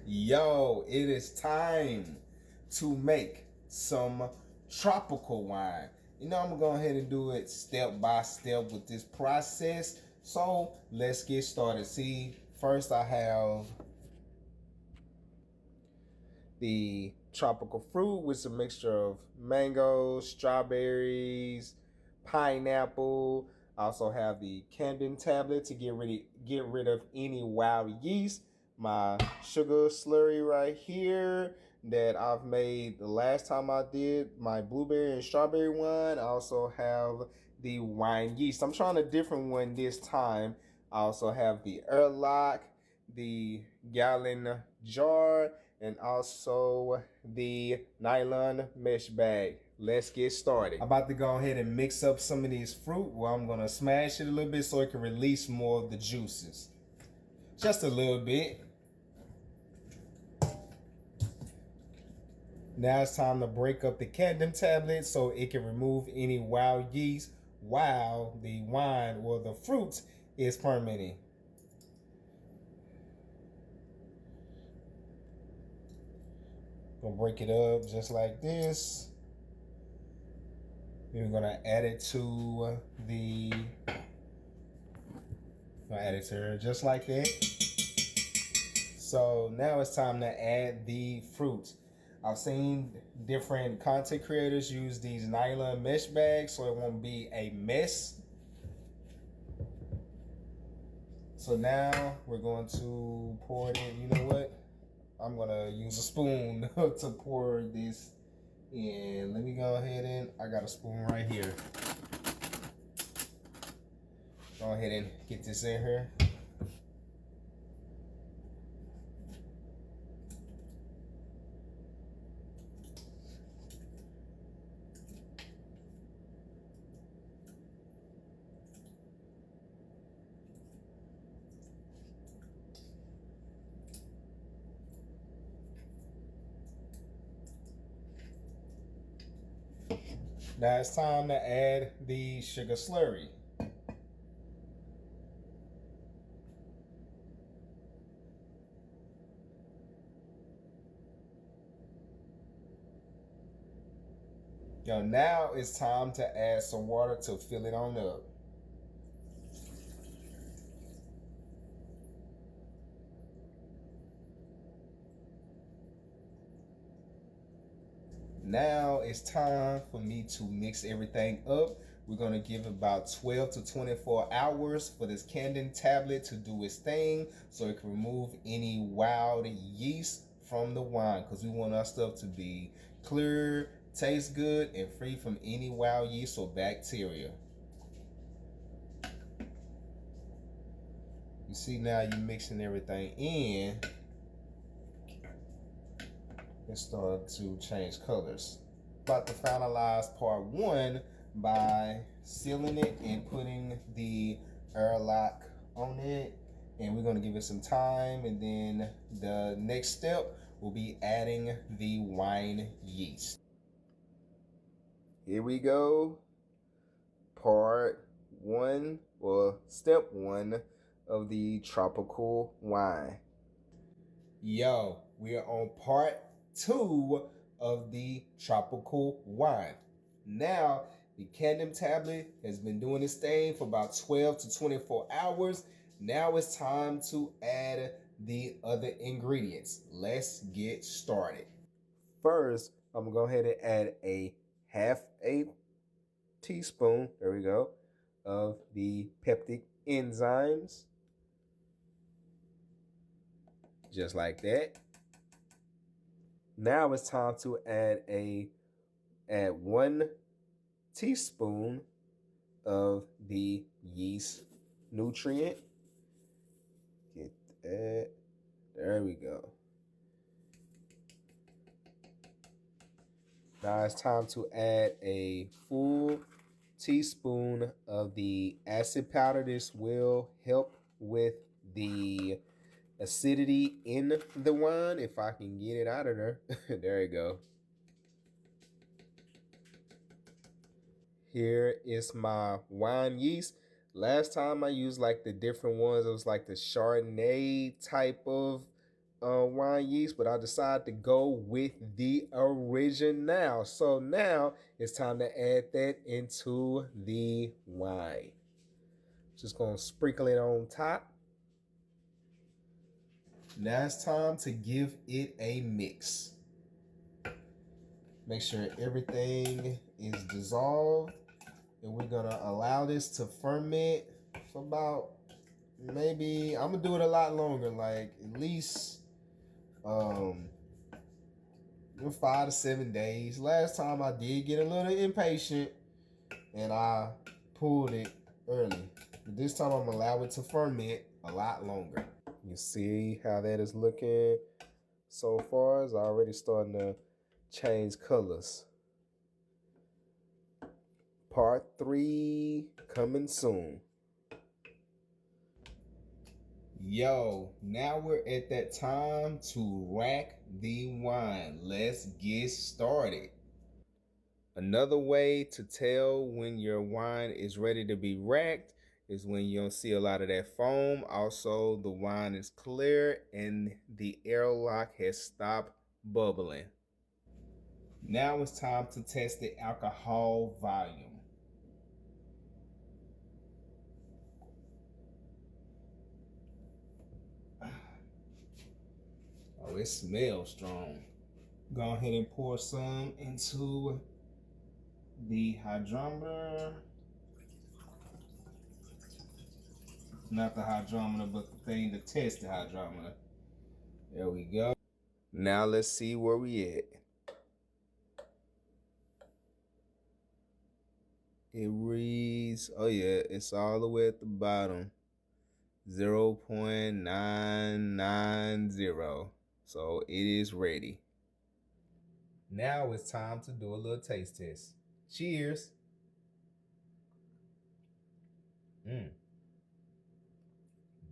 Yo, it is time to make some tropical wine. I'm gonna go ahead and do it step by step with this process. So let's get started. See, first I have the tropical fruit with a mixture of mangoes, strawberries, pineapple. I also have the campden tablet to get rid of any wild yeast. My sugar slurry right here that I've made the last time I did my blueberry and strawberry wine. I also have the wine yeast. I'm trying a different one this time. I also have the airlock, the gallon jar, and also the nylon mesh bag. Let's get started. I'm about to go ahead and mix up some of these fruit. Well, I'm gonna smash it a little bit so it can release more of the juices. Just a little bit. Now it's time to break up the campden tablet so it can remove any wild yeast while the wine or the fruit is fermenting. Gonna break it up just like this. We're gonna add it to just like that. So now it's time to add the fruit. I've seen different content creators use these nylon mesh bags so it won't be a mess. So now we're going to pour it in. You know what? I'm gonna use a spoon to pour this in. Let me go ahead and I got a spoon right here. Go ahead and get this in here. Now it's time to add the sugar slurry. Now it's time to add some water to fill it on up. Now it's time for me to mix everything up. We're gonna give about 12 to 24 hours for this campden tablet to do its thing so it can remove any wild yeast from the wine, because we want our stuff to be clear, taste good, and free from any wild yeast or bacteria. You see now you're mixing everything in. It started to change colors. About to finalize part one by sealing it and putting the airlock on it, and we're going to give it some time, and then the next step will be adding the wine yeast. Here we go, part one, or step one of the tropical wine. Yo, we are on part two of the tropical wine. Now, the campden tablet has been doing its thing for about 12 to 24 hours. Now it's time to add the other ingredients. Let's get started. First, I'm gonna go ahead and add a half a teaspoon, there we go, of the peptic enzymes. Just like that. Now it's time to add 1 teaspoon of the yeast nutrient. Get that. There we go. Now it's time to add a full teaspoon of the acid powder. This will help with the acidity in the wine, if I can get it out of there. There you go. Here is my wine yeast. Last time I used like the different ones. It was like the Chardonnay type of wine yeast, but I decided to go with the original. So now it's time to add that into the wine. Just gonna sprinkle it on top. Now it's time to give it a mix. Make sure everything is dissolved, and we're gonna allow this to ferment for about, maybe I'm gonna do it a lot longer, like at least 5 to 7 days. Last time I did get a little impatient and I pulled it early. But this time I'm gonna allow it to ferment a lot longer. You see how that is looking so far? It's already starting to change colors. Part 3 coming soon. Yo, now we're at that time to rack the wine. Let's get started. Another way to tell when your wine is ready to be racked is when you don't see a lot of that foam. Also, the wine is clear and the airlock has stopped bubbling. Now it's time to test the alcohol volume. Oh, it smells strong. Go ahead and pour some into the hydrometer. Not the hydrometer, but the thing to test the hydrometer. There we go. Now let's see where we at. It reads, oh yeah, it's all the way at the bottom. 0.990. So it is ready. Now it's time to do a little taste test. Cheers.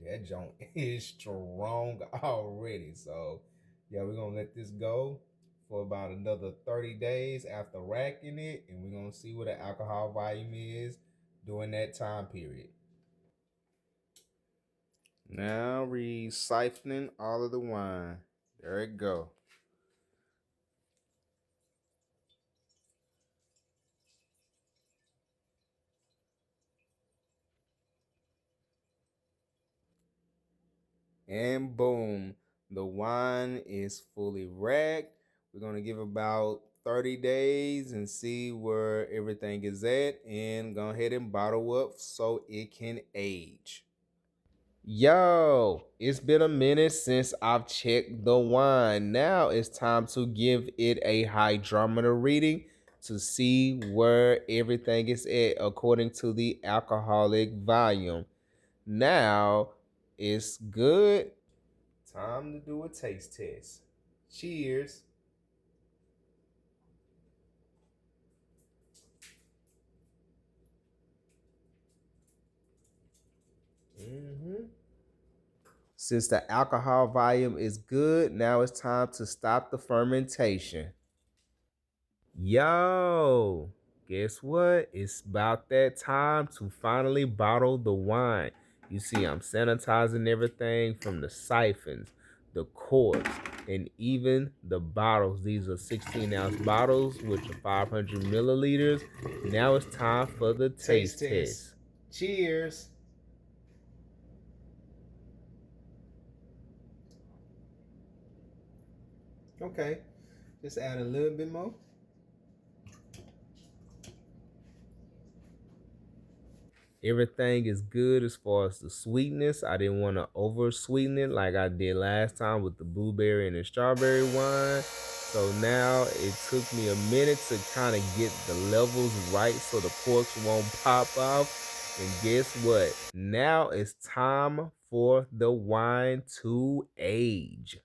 That joint is strong already. So yeah, we're gonna let this go for about another 30 days after racking it, and we're gonna see what the alcohol volume is during that time period. Now siphoning all of the wine. There it go. And boom, the wine is fully racked. We're gonna give about 30 days and see where everything is at, and go ahead and bottle up so it can age. Yo, it's been a minute since I've checked the wine. Now it's time to give it a hydrometer reading to see where everything is at according to the alcoholic volume. Now it's good. Time to do a taste test. Cheers. Since the alcohol volume is good, now it's time to stop the fermentation. Yo, guess what? It's about that time to finally bottle the wine. You see, I'm sanitizing everything from the siphons, the corks, and even the bottles. These are 16-ounce bottles, which are 500 milliliters. Now it's time for the taste test. Cheers. Okay, just add a little bit more. Everything is good as far as the sweetness. I didn't want to over sweeten it like I did last time with the blueberry and the strawberry wine. So now it took me a minute to kind of get the levels right so the corks won't pop off. And guess what? Now it's time for the wine to age.